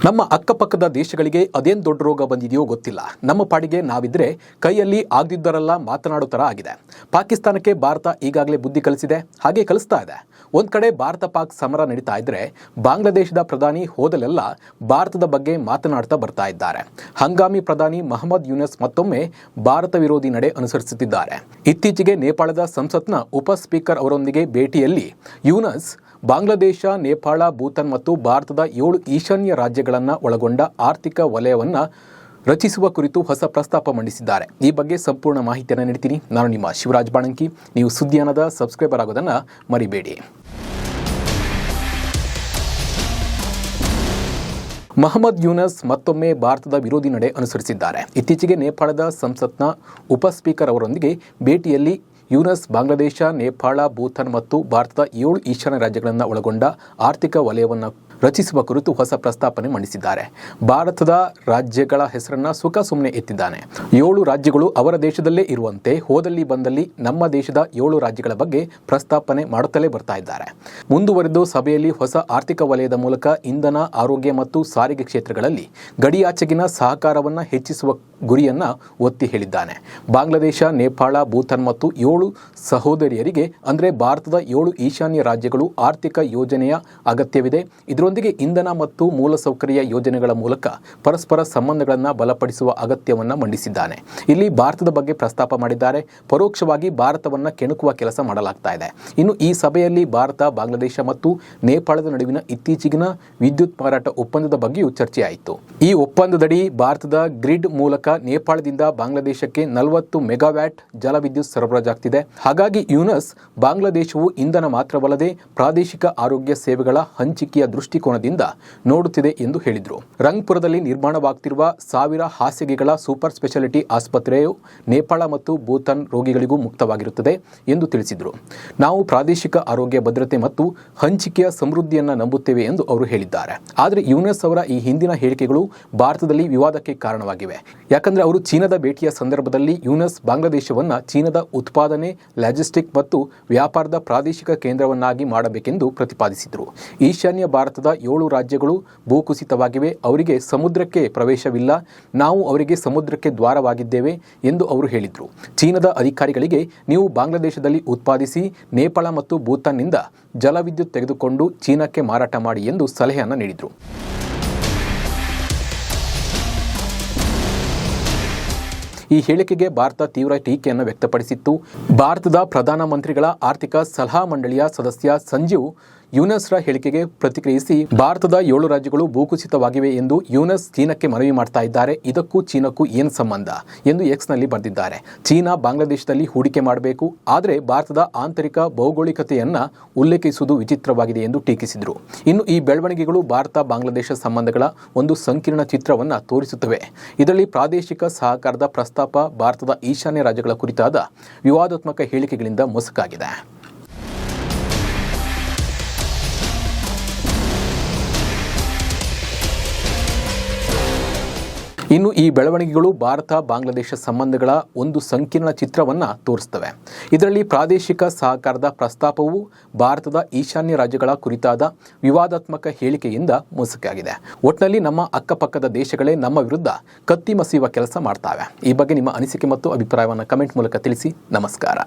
ನಮ್ಮ ಅಕ್ಕಪಕ್ಕದ ದೇಶಗಳಿಗೆ ಅದೇನು ದೊಡ್ಡ ರೋಗ ಬಂದಿದೆಯೋ ಗೊತ್ತಿಲ್ಲ. ನಮ್ಮ ಪಾಡಿಗೆ ನಾವಿದ್ರೆ ಕೈಯಲ್ಲಿ ಆಗದಿದ್ದರೆಲ್ಲ ಮಾತನಾಡೋ ಥರ ಆಗಿದೆ. ಪಾಕಿಸ್ತಾನಕ್ಕೆ ಭಾರತ ಈಗಾಗಲೇ ಬುದ್ಧಿ ಕಲಿಸಿದೆ, ಹಾಗೆ ಕಲಿಸ್ತಾ ಇದೆ. ಒಂದು ಕಡೆ ಭಾರತ ಪಾಕ್ ಸಮರ ನಡೀತಾ ಇದ್ರೆ ಬಾಂಗ್ಲಾದೇಶದ ಪ್ರಧಾನಿ ಹೋದಲೆಲ್ಲ ಭಾರತದ ಬಗ್ಗೆ ಮಾತನಾಡ್ತಾ ಬರ್ತಾ ಇದ್ದಾರೆ. ಹಂಗಾಮಿ ಪ್ರಧಾನಿ ಮೊಹಮ್ಮದ್ ಯೂನಸ್ ಮತ್ತೊಮ್ಮೆ ಭಾರತ ವಿರೋಧಿ ನಡೆ ಅನುಸರಿಸುತ್ತಿದ್ದಾರೆ. ಇತ್ತೀಚೆಗೆ ನೇಪಾಳದ ಸಂಸತ್ನ ಉಪ ಸ್ಪೀಕರ್ ಅವರೊಂದಿಗೆ ಭೇಟಿಯಲ್ಲಿ ಯೂನಸ್ ಬಾಂಗ್ಲಾದೇಶ, ನೇಪಾಳ, ಭೂತಾನ್ ಮತ್ತು ಭಾರತದ 7 ಈಶಾನ್ಯ ರಾಜ್ಯಗಳನ್ನು ಒಳಗೊಂಡ ಆರ್ಥಿಕ ವಲಯವನ್ನು ರಚಿಸುವ ಕುರಿತು ಹೊಸ ಪ್ರಸ್ತಾಪ ಮಂಡಿಸಿದ್ದಾರೆ. ಈ ಬಗ್ಗೆ ಸಂಪೂರ್ಣ ಮಾಹಿತಿಯನ್ನು ನೀಡ್ತೀನಿ. ನಾನು ನಿಮ್ಮ ಶಿವರಾಜ್ ಬಾಣಂಕಿ. ನೀವು ಸುದ್ದಿಯಾನದ ಸಬ್ಸ್ಕ್ರೈಬರ್ ಆಗೋದನ್ನು ಮರಿಬೇಡಿ. ಮೊಹಮ್ಮದ್ ಯೂನಸ್ ಮತ್ತೊಮ್ಮೆ ಭಾರತದ ವಿರೋಧಿ ನಡೆ ಅನುಸರಿಸಿದ್ದಾರೆ. ಇತ್ತೀಚೆಗೆ ನೇಪಾಳದ ಸಂಸತ್ನ ಉಪ ಸ್ಪೀಕರ್ ಅವರೊಂದಿಗೆ ಭೇಟಿಯಲ್ಲಿ ಯೂನಸ್ ಬಾಂಗ್ಲಾದೇಶ, ನೇಪಾಳ, ಭೂತಾನ್ ಮತ್ತು ಭಾರತದ 7 ಈಶಾನ್ಯ ರಾಜ್ಯಗಳನ್ನು ಒಳಗೊಂಡ ಆರ್ಥಿಕ ವಲಯವನ್ನು ರಚಿಸುವ ಕುರಿತು ಹೊಸ ಪ್ರಸ್ತಾಪನೆ ಮಂಡಿಸಿದ್ದಾರೆ. ಭಾರತದ ರಾಜ್ಯಗಳ ಹೆಸರನ್ನ ಸುಮ್ಮನೆ ಎತ್ತಿದ್ದಾನೆ. 7 ರಾಜ್ಯಗಳು ಅವರ ದೇಶದಲ್ಲೇ ಇರುವಂತೆ ಹೋದಲ್ಲಿ ಬಂದಲ್ಲಿ ನಮ್ಮ ದೇಶದ 7 ರಾಜ್ಯಗಳ ಬಗ್ಗೆ ಪ್ರಸ್ತಾಪನೆ ಮಾಡುತ್ತಲೇ ಬರ್ತಾ ಇದ್ದಾರೆ. ಮುಂದುವರೆದು ಸಭೆಯಲ್ಲಿ ಹೊಸ ಆರ್ಥಿಕ ವಲಯದ ಮೂಲಕ ಇಂಧನ, ಆರೋಗ್ಯ ಮತ್ತು ಸಾರಿಗೆ ಕ್ಷೇತ್ರಗಳಲ್ಲಿ ಗಡಿಯಾಚೆಗಿನ ಸಹಕಾರವನ್ನು ಹೆಚ್ಚಿಸುವ ಗುರಿಯನ್ನ ಒತ್ತಿ ಹೇಳಿದ್ದಾನೆ. ಬಾಂಗ್ಲಾದೇಶ, ನೇಪಾಳ, ಭೂತಾನ್ ಮತ್ತು 7 ಸಹೋದರಿಯರಿಗೆ ಅಂದರೆ ಭಾರತದ 7 ಈಶಾನ್ಯ ರಾಜ್ಯಗಳು ಆರ್ಥಿಕ ಯೋಜನೆಯ ಅಗತ್ಯವಿದೆ. ಇದರೊಂದಿಗೆ ಇಂಧನ ಮತ್ತು ಮೂಲಸೌಕರ್ಯ ಯೋಜನೆಗಳ ಮೂಲಕ ಪರಸ್ಪರ ಸಂಬಂಧಗಳನ್ನು ಬಲಪಡಿಸುವ ಅಗತ್ಯವನ್ನು ಮಂಡಿಸಿದ್ದಾನೆ. ಇಲ್ಲಿ ಭಾರತದ ಬಗ್ಗೆ ಪ್ರಸ್ತಾಪ ಮಾಡಿದ್ದಾರೆ. ಪರೋಕ್ಷವಾಗಿ ಭಾರತವನ್ನು ಕೆಣಕುವ ಕೆಲಸ ಮಾಡಲಾಗ್ತಾ ಇದೆ. ಇನ್ನು ಈ ಸಭೆಯಲ್ಲಿ ಭಾರತ, ಬಾಂಗ್ಲಾದೇಶ ಮತ್ತು ನೇಪಾಳದ ನಡುವಿನ ಇತ್ತೀಚೆಗಿನ ವಿದ್ಯುತ್ ಮಾರಾಟ ಒಪ್ಪಂದದ ಬಗ್ಗೆಯೂ ಚರ್ಚೆಯಾಯಿತು. ಈ ಒಪ್ಪಂದದಡಿ ಭಾರತದ ಗ್ರಿಡ್ ಮೂಲಕ ನೇಪಾಳದಿಂದ ಬಾಂಗ್ಲಾದೇಶಕ್ಕೆ 40 ಮೆಗಾವ್ಯಾಟ್ ಜಲವಿದ್ಯುತ್ ಸರಬರಾಜಾಗ್ತಿದೆ. ಹಾಗಾಗಿ ಯೂನಸ್ ಬಾಂಗ್ಲಾದೇಶವು ಇಂಧನ ಮಾತ್ರವಲ್ಲದೆ ಪ್ರಾದೇಶಿಕ ಆರೋಗ್ಯ ಸೇವೆಗಳ ಹಂಚಿಕೆಯ ದೃಷ್ಟಿಕೋನದಿಂದ ನೋಡುತ್ತಿದೆ ಎಂದು ಹೇಳಿದರು. ರಂಗ್ಪುರದಲ್ಲಿ ನಿರ್ಮಾಣವಾಗುತ್ತಿರುವ 1000 ಹಾಸಿಗೆಗಳ ಸೂಪರ್ ಸ್ಪೆಷಾಲಿಟಿ ಆಸ್ಪತ್ರೆಯು ನೇಪಾಳ ಮತ್ತು ಭೂತಾನ್ ರೋಗಿಗಳಿಗೂ ಮುಕ್ತವಾಗಿರುತ್ತದೆ ಎಂದು ತಿಳಿಸಿದರು. ನಾವು ಪ್ರಾದೇಶಿಕ ಆರೋಗ್ಯ ಭದ್ರತೆ ಮತ್ತು ಹಂಚಿಕೆಯ ಸಮೃದ್ಧಿಯನ್ನು ನಂಬುತ್ತೇವೆ ಎಂದು ಅವರು ಹೇಳಿದ್ದಾರೆ. ಆದರೆ ಯೂನಸ್ ಅವರ ಈ ಹಿಂದಿನ ಹೇಳಿಕೆಗಳು ಭಾರತದಲ್ಲಿ ವಿವಾದಕ್ಕೆ ಕಾರಣವಾಗಿವೆ. ಯಾಕಂದ್ರೆ ಅವರು ಚೀನಾದ ಭೇಟಿಯ ಸಂದರ್ಭದಲ್ಲಿ ಯೂನಸ್ ಬಾಂಗ್ಲಾದೇಶವನ್ನು ಚೀನಾದ ಉತ್ಪಾದನೆ, ಲಾಜಿಸ್ಟಿಕ್ ಮತ್ತು ವ್ಯಾಪಾರದ ಪ್ರಾದೇಶಿಕ ಕೇಂದ್ರವನ್ನಾಗಿ ಮಾಡಬೇಕೆಂದು ಪ್ರತಿಪಾದಿಸಿದರು. ಈಶಾನ್ಯ ಭಾರತದ 7 ರಾಜ್ಯಗಳು ಭೂಕುಸಿತವಾಗಿವೆ, ಅವರಿಗೆ ಸಮುದ್ರಕ್ಕೆ ಪ್ರವೇಶವಿಲ್ಲ, ನಾವು ಅವರಿಗೆ ಸಮುದ್ರಕ್ಕೆ ದ್ವಾರವಾಗಿದ್ದೇವೆ ಎಂದು ಅವರು ಹೇಳಿದರು. ಚೀನಾದ ಅಧಿಕಾರಿಗಳಿಗೆ ನೀವು ಬಾಂಗ್ಲಾದೇಶದಲ್ಲಿ ಉತ್ಪಾದಿಸಿ ನೇಪಾಳ ಮತ್ತು ಭೂತಾನ್ನಿಂದ ಜಲವಿದ್ಯುತ್ ತೆಗೆದುಕೊಂಡು ಚೀನಾಕ್ಕೆ ಮಾರಾಟ ಮಾಡಿ ಎಂದು ಸಲಹೆಯನ್ನು ನೀಡಿದರು. ಈ ಹೇಳಿಕೆಗೆ ಭಾರತ ತೀವ್ರ ಟೀಕೆಯನ್ನು ವ್ಯಕ್ತಪಡಿಸಿತ್ತು. ಭಾರತದ ಪ್ರಧಾನಮಂತ್ರಿಗಳ ಆರ್ಥಿಕ ಸಲಹಾ ಮಂಡಳಿಯ ಸದಸ್ಯ ಸಂಜೀವ್ ಯೂನಸ್ರ ಹೇಳಿಕೆಗೆ ಪ್ರತಿಕ್ರಿಯಿಸಿ, ಭಾರತದ 7 ರಾಜ್ಯಗಳು ಭೂಕುಸಿತವಾಗಿವೆ ಎಂದು ಯೂನಸ್ ಚೀನಾಕ್ಕೆ ಮನವಿ ಮಾಡ್ತಾ ಇದ್ದಾರೆ. ಇದಕ್ಕೂ ಚೀನಾಕ್ಕೂ ಏನು ಸಂಬಂಧ ಎಂದು ಎಕ್ಸ್ನಲ್ಲಿ ಬರೆದಿದ್ದಾರೆ. ಚೀನಾ ಬಾಂಗ್ಲಾದೇಶದಲ್ಲಿ ಹೂಡಿಕೆ ಮಾಡಬೇಕು, ಆದರೆ ಭಾರತದ ಆಂತರಿಕ ಭೌಗೋಳಿಕತೆಯನ್ನ ಉಲ್ಲೇಖಿಸುವುದು ವಿಚಿತ್ರವಾಗಿದೆ ಎಂದು ಟೀಕಿಸಿದರು. ಇನ್ನು ಈ ಬೆಳವಣಿಗೆಗಳು ಭಾರತ ಬಾಂಗ್ಲಾದೇಶ ಸಂಬಂಧಗಳ ಒಂದು ಸಂಕೀರ್ಣ ಚಿತ್ರವನ್ನು ತೋರಿಸುತ್ತವೆ. ಇದರಲ್ಲಿ ಪ್ರಾದೇಶಿಕ ಸಹಕಾರದ ಪ್ರಸ್ತಾಪ ಭಾರತದ ಈಶಾನ್ಯ ರಾಜ್ಯಗಳ ಕುರಿತಾದ ವಿವಾದಾತ್ಮಕ ಹೇಳಿಕೆಗಳಿಂದ ಮುಸುಕಾಗಿದೆ. ಇನ್ನು ಈ ಬೆಳವಣಿಗೆಗಳು ಭಾರತ ಬಾಂಗ್ಲಾದೇಶ ಸಂಬಂಧಗಳ ಒಂದು ಸಂಕೀರ್ಣ ಚಿತ್ರವನ್ನು ತೋರಿಸುತ್ತವೆ. ಇದರಲ್ಲಿ ಪ್ರಾದೇಶಿಕ ಸಹಕಾರದ ಪ್ರಸ್ತಾಪವು ಭಾರತದ ಈಶಾನ್ಯ ರಾಜ್ಯಗಳ ಕುರಿತಾದ ವಿವಾದಾತ್ಮಕ ಹೇಳಿಕೆಯಿಂದ ಮುಸುಕಾಗಿದೆ. ಒಟ್ಟಿನಲ್ಲಿ ನಮ್ಮ ಅಕ್ಕಪಕ್ಕದ ದೇಶಗಳೇ ನಮ್ಮ ವಿರುದ್ಧ ಕತ್ತಿ ಮಸೆಯುವ ಕೆಲಸ ಮಾಡ್ತಾವೆ. ಈ ಬಗ್ಗೆ ನಿಮ್ಮ ಅನಿಸಿಕೆ ಮತ್ತು ಅಭಿಪ್ರಾಯವನ್ನು ಕಮೆಂಟ್ ಮೂಲಕ ತಿಳಿಸಿ. ನಮಸ್ಕಾರ.